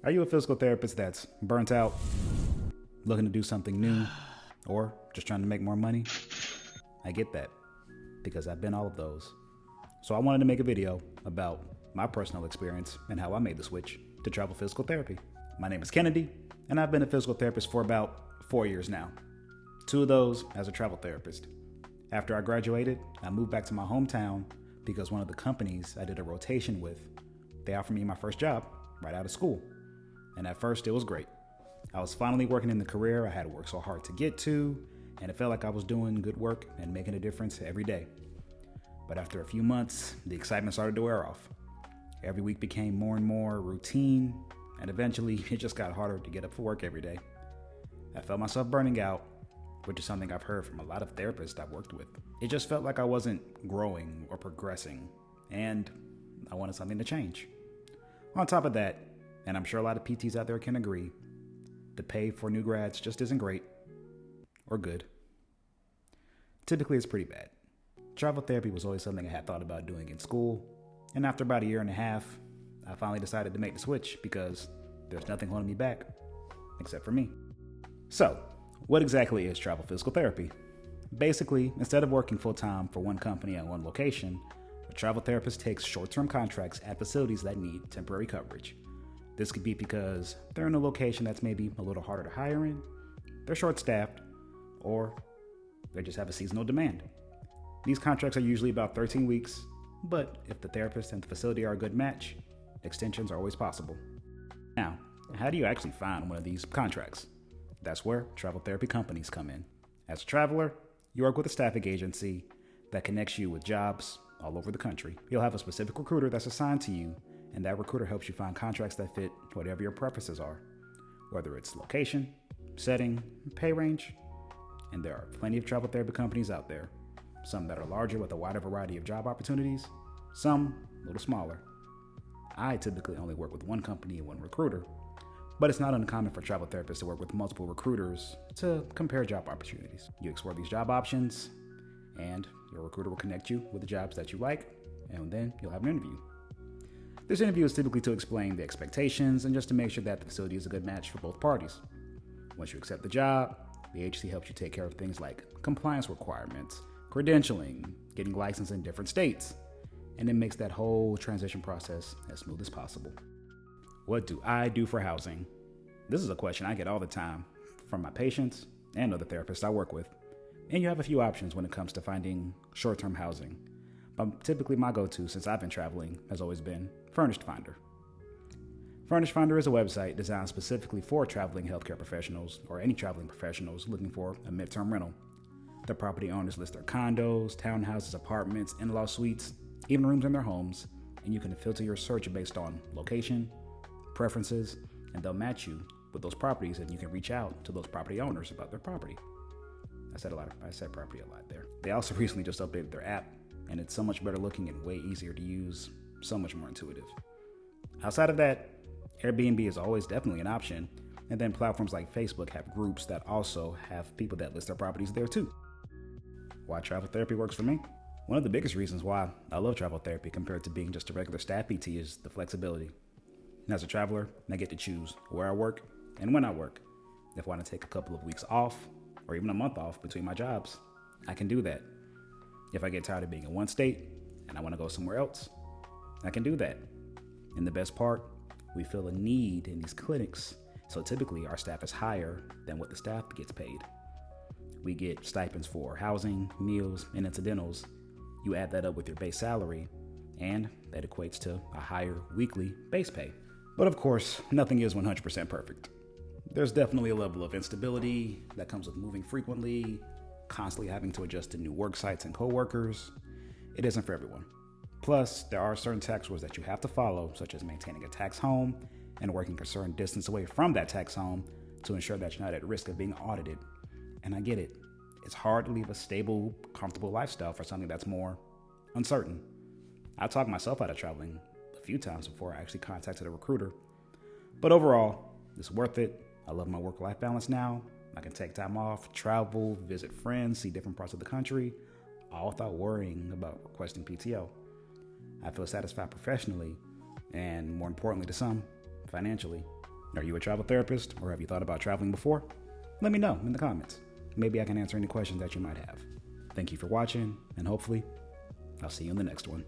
Are you a physical therapist that's burnt out, looking to do something new, or just trying to make more money? I get that, because I've been all of those. So I wanted to make a video about my personal experience and how I made the switch to travel physical therapy. My name is Kennedy, and I've been a physical therapist for about 4 years now. 2 of those as a travel therapist. After I graduated, I moved back to my hometown because one of the companies I did a rotation with, they offered me my first job right out of school. And at first, it was great. I was finally working in the career I had worked so hard to get to, and it felt like I was doing good work and making a difference every day. But after a few months, the excitement started to wear off. Every week became more and more routine, and eventually it just got harder to get up for work every day. I felt myself burning out, which is something I've heard from a lot of therapists I've worked with. It just felt like I wasn't growing or progressing, and I wanted something to change. On top of that, and I'm sure a lot of PTs out there can agree, the pay for new grads just isn't great or good. Typically, it's pretty bad. Travel therapy was always something I had thought about doing in school, and after about a year and a half, I finally decided to make the switch because there's nothing holding me back, except for me. So, what exactly is travel physical therapy? Basically, instead of working full-time for one company at one location, a travel therapist takes short-term contracts at facilities that need temporary coverage. This could be because they're in a location that's maybe a little harder to hire in, they're short-staffed, or they just have a seasonal demand. These contracts are usually about 13 weeks, but if the therapist and the facility are a good match, extensions are always possible. Now, how do you actually find one of these contracts? That's where travel therapy companies come in. As a traveler, you work with a staffing agency that connects you with jobs all over the country. You'll have a specific recruiter that's assigned to you, and that recruiter helps you find contracts that fit whatever your preferences are, whether it's location, setting, pay range. And there are plenty of travel therapy companies out there, some that are larger with a wider variety of job opportunities, some a little smaller. I typically only work with one company and one recruiter, but it's not uncommon for travel therapists to work with multiple recruiters to compare job opportunities. You explore these job options, and your recruiter will connect you with the jobs that you like, and then you'll have an interview. This interview is typically to explain the expectations and just to make sure that the facility is a good match for both parties. Once you accept the job, the agency helps you take care of things like compliance requirements, credentialing, getting licensed in different states, and it makes that whole transition process as smooth as possible. What do I do for housing? This is a question I get all the time from my patients and other therapists I work with. And you have a few options when it comes to finding short-term housing. But typically my go-to since I've been traveling has always been Furnished Finder. Furnished Finder is a website designed specifically for traveling healthcare professionals or any traveling professionals looking for a midterm rental. The property owners list their condos, townhouses, apartments, in-law suites, even rooms in their homes, and you can filter your search based on location, preferences, and they'll match you with those properties, and you can reach out to those property owners about their property. I said property a lot there. They also recently just updated their app, and it's so much better looking and way easier to use, so much more intuitive. Outside of that, Airbnb is always definitely an option, and then platforms like Facebook have groups that also have people that list their properties there too. Why travel therapy works for me? One of the biggest reasons why I love travel therapy compared to being just a regular staff PT is the flexibility. As a traveler, I get to choose where I work and when I work. If I want to take a couple of weeks off or even a month off between my jobs, I can do that. If I get tired of being in one state and I want to go somewhere else, I can do that. And the best part, we feel a need in these clinics, so typically our staff is higher than what the staff gets paid. We get stipends for housing, meals, and incidentals. You add that up with your base salary, and that equates to a higher weekly base pay. But of course, nothing is 100% perfect. There's definitely a level of instability that comes with moving frequently, constantly having to adjust to new work sites and coworkers. It isn't for everyone. Plus, there are certain tax rules that you have to follow, such as maintaining a tax home and working a certain distance away from that tax home to ensure that you're not at risk of being audited. And I get it. It's hard to leave a stable, comfortable lifestyle for something that's more uncertain. I talked myself out of traveling a few times before I actually contacted a recruiter. But overall, it's worth it. I love my work-life balance now. I can take time off, travel, visit friends, see different parts of the country, all without worrying about requesting PTO. I feel satisfied professionally, and more importantly to some, financially. Are you a travel therapist, or have you thought about traveling before? Let me know in the comments. Maybe I can answer any questions that you might have. Thank you for watching, and hopefully, I'll see you in the next one.